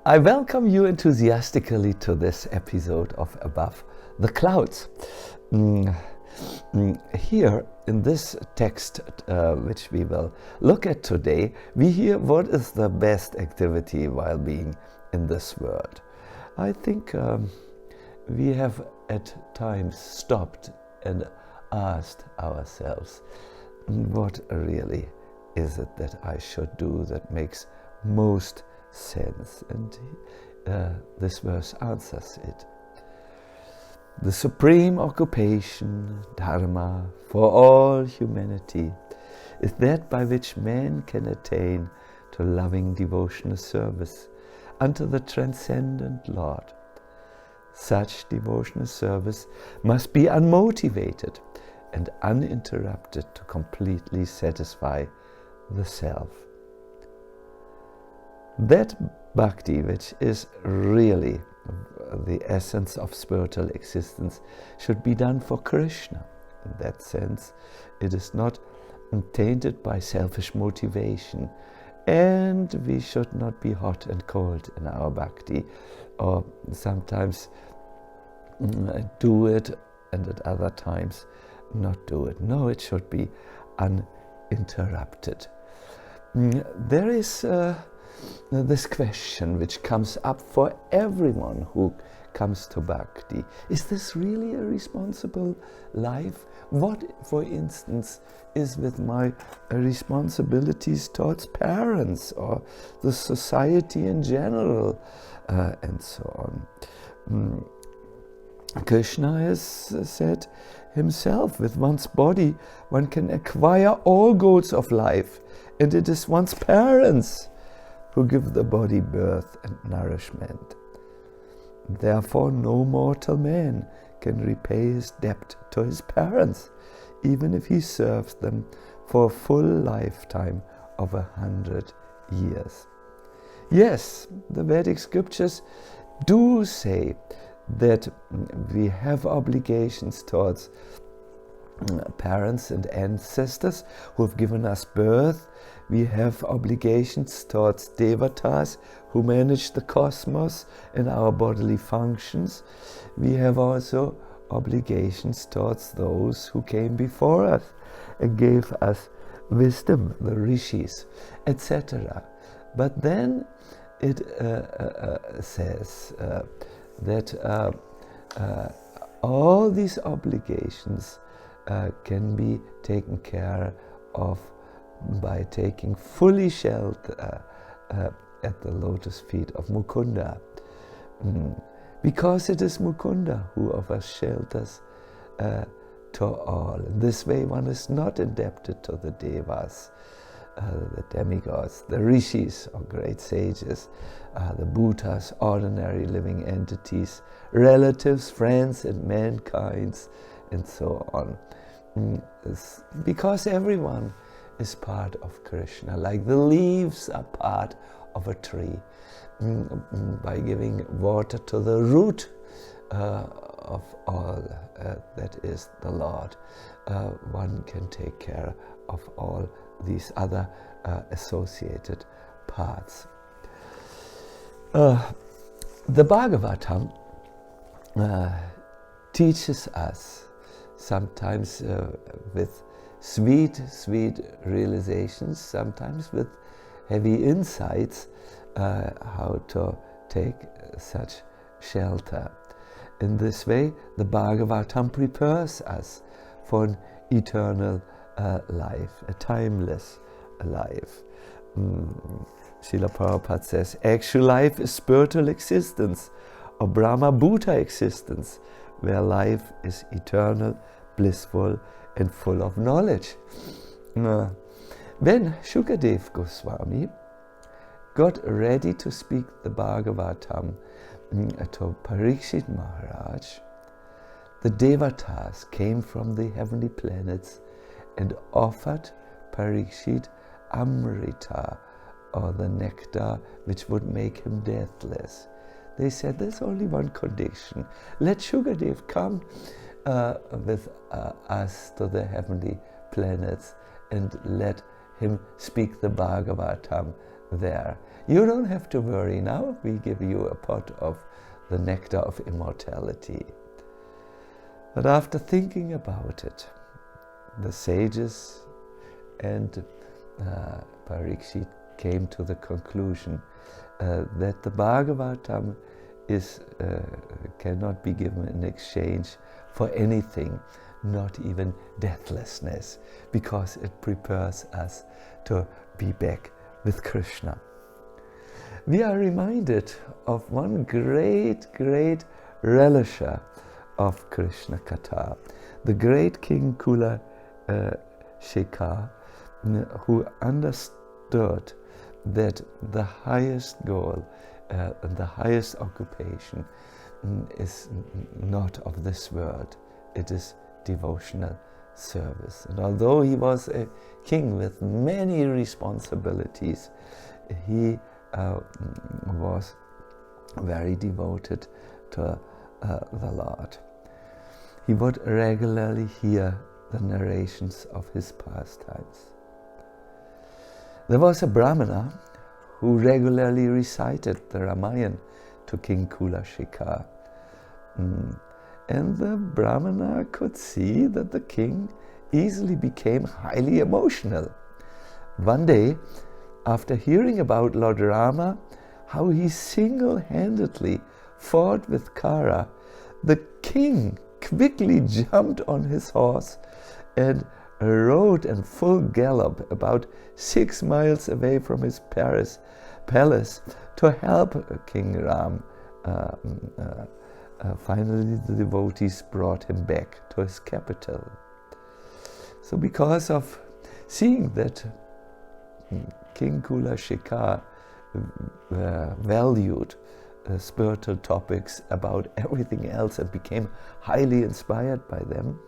I welcome you enthusiastically to this episode of Above the Clouds. Here in this text, which we will look at today, we hear what is the best activity while being in this world. I think we have at times stopped and asked ourselves, what really is it that I should do that makes most sense? And this verse answers it. The supreme occupation, dharma, for all humanity is that by which man can attain to loving devotional service unto the transcendent Lord. Such devotional service must be unmotivated and uninterrupted to completely satisfy the self. That bhakti, which is really the essence of spiritual existence, should be done for Krishna. In that sense, it is not tainted by selfish motivation, and we should not be hot and cold in our bhakti, or sometimes do it and at other times not do it. No, it should be uninterrupted. There is this question which comes up for everyone who comes to bhakti. Is this really a responsible life? What, for instance, is with my responsibilities towards parents or the society in general, and so on? Krishna has said himself, with one's body one can acquire all goods of life, and it is one's parents who give the body birth and nourishment. Therefore no mortal man can repay his debt to his parents, even if he serves them for a full lifetime of 100 years. Yes, the Vedic scriptures do say that we have obligations towards parents and ancestors who have given us birth. We have obligations towards devatas who manage the cosmos and our bodily functions. We have also obligations towards those who came before us and gave us wisdom, the rishis, etc. But then it says that all these obligations can be taken care of by taking fully shelter at the lotus feet of Mukunda. Because it is Mukunda who offers shelters to all. In this way one is not indebted to the devas, the demigods, the rishis or great sages, the Buddhas, ordinary living entities, relatives, friends and mankind, and so on. Because everyone is part of Krishna, like the leaves are part of a tree. By giving water to the root of all, that is the Lord, one can take care of all these other associated parts. The Bhagavatam teaches us, sometimes with sweet realizations, sometimes with heavy insights, how to take such shelter. In this way, the Bhagavatam prepares us for an eternal life, a timeless life. Srila Prabhupada says, actual life is spiritual existence, or Brahma Bhuta existence, where life is eternal, blissful, and full of knowledge. When Shukadev Goswami got ready to speak the Bhagavatam to Parikshit Maharaj, the devatas came from the heavenly planets and offered Parikshit Amrita, or the nectar which would make him deathless. They said, there's only one condition. Let Shukadev come with us to the heavenly planets and let him speak the Bhagavatam there. You don't have to worry now, we give you a pot of the nectar of immortality. But after thinking about it, the sages and Parikshit came to the conclusion that the Bhagavatam cannot be given in exchange for anything, not even deathlessness, because it prepares us to be back with Krishna. We are reminded of one great relisher of Krishna Katha, the great King Kula Shekar, who understood that the highest goal and the highest occupation is not of this world, it is devotional service. And although he was a king with many responsibilities, he was very devoted to the Lord. He would regularly hear the narrations of his pastimes. There was a Brahmana who regularly recited the Ramayana to King Kula Shekar. And the Brahmana could see that the king easily became highly emotional. One day, after hearing about Lord Rama, how he single-handedly fought with Kara, the king quickly jumped on his horse and rode in full gallop about 6 miles away from his palace to help King Ram. Finally, the devotees brought him back to his capital. So because of seeing that King Kula Shekar valued spiritual topics about everything else and became highly inspired by them,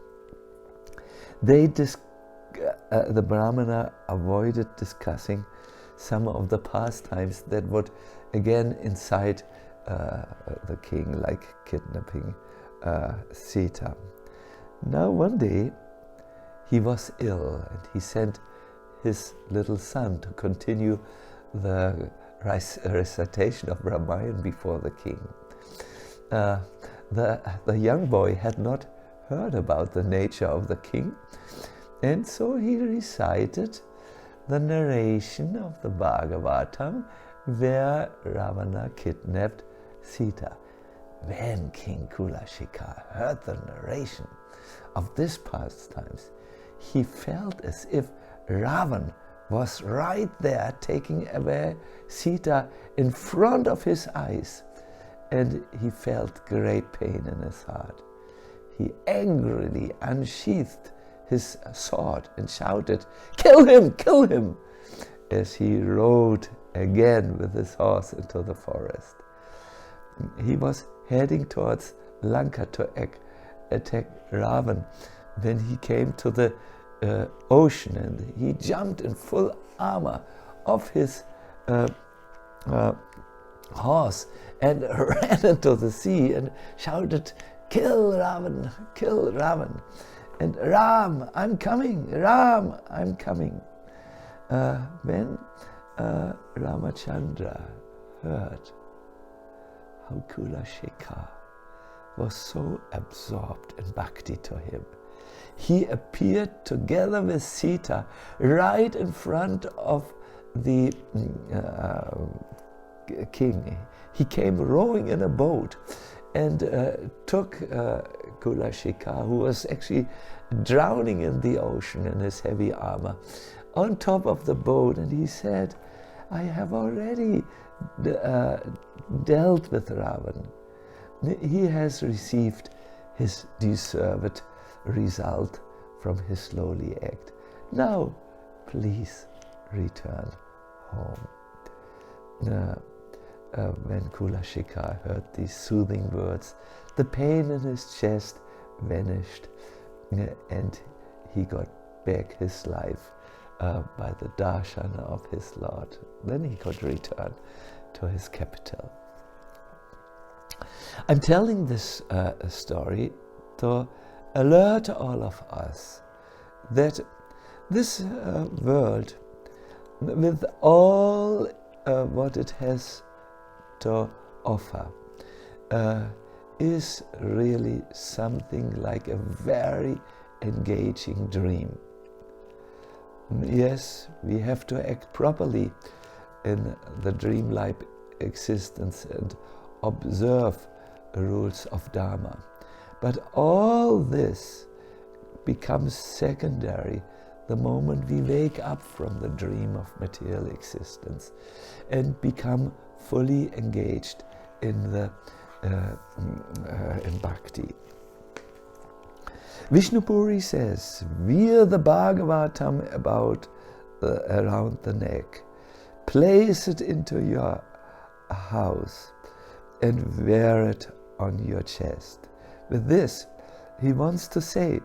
the Brahmana avoided discussing some of the pastimes that would again incite the king, like kidnapping Sita. Now one day he was ill and he sent his little son to continue the recitation of Ramayana before the king. The young boy had not heard about the nature of the king, and so he recited the narration of the Bhagavatam where Ravana kidnapped Sita. When King Kula Shekar heard the narration of this pastimes, he felt as if Ravan was right there taking away Sita in front of his eyes, and he felt great pain in his heart. He angrily unsheathed his sword and shouted, "Kill him! Kill him!" as he rode again with his horse into the forest. He was heading towards Lanka to attack Ravan when he came to the ocean, and he jumped in full armor off his horse and ran into the sea and shouted, "Kill Ravan! Kill Ravan! And Ram, I'm coming! Ram, I'm coming!" When Ramachandra heard how Kula Shekar was so absorbed in bhakti to him, he appeared together with Sita right in front of the king. He came rowing in a boat and took Kula Shekar, who was actually drowning in the ocean in his heavy armor, on top of the boat, and he said, "I have already dealt with Ravan. He has received his deserved result from his lowly act. Now, please return home." When Kula Shekar heard these soothing words, the pain in his chest vanished, and he got back his life by the darshana of his Lord. Then he could return to his capital. I'm telling this story to alert all of us that this world, with all what it has to offer is really something like a very engaging dream. Yes, we have to act properly in the dreamlike existence and observe the rules of dharma. But all this becomes secondary the moment we wake up from the dream of material existence and become fully engaged in the in bhakti. Vishnupuri says, wear the Bhagavatam around the neck, place it into your house and wear it on your chest. With this, he wants to say,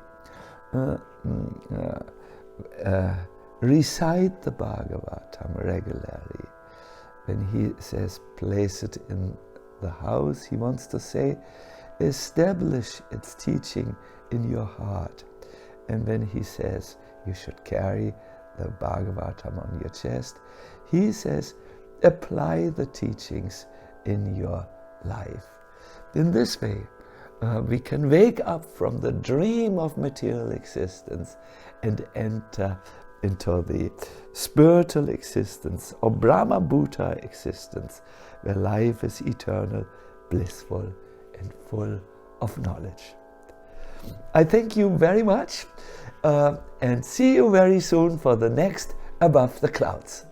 recite the Bhagavatam regularly. When he says place it in the house, he wants to say establish its teaching in your heart. And when he says you should carry the Bhagavatam on your chest, he says apply the teachings in your life. In this way, we can wake up from the dream of material existence and enter into the spiritual existence or Brahma Bhuta existence, where life is eternal, blissful, and full of knowledge. I thank you very much and see you very soon for the next Above the Clouds.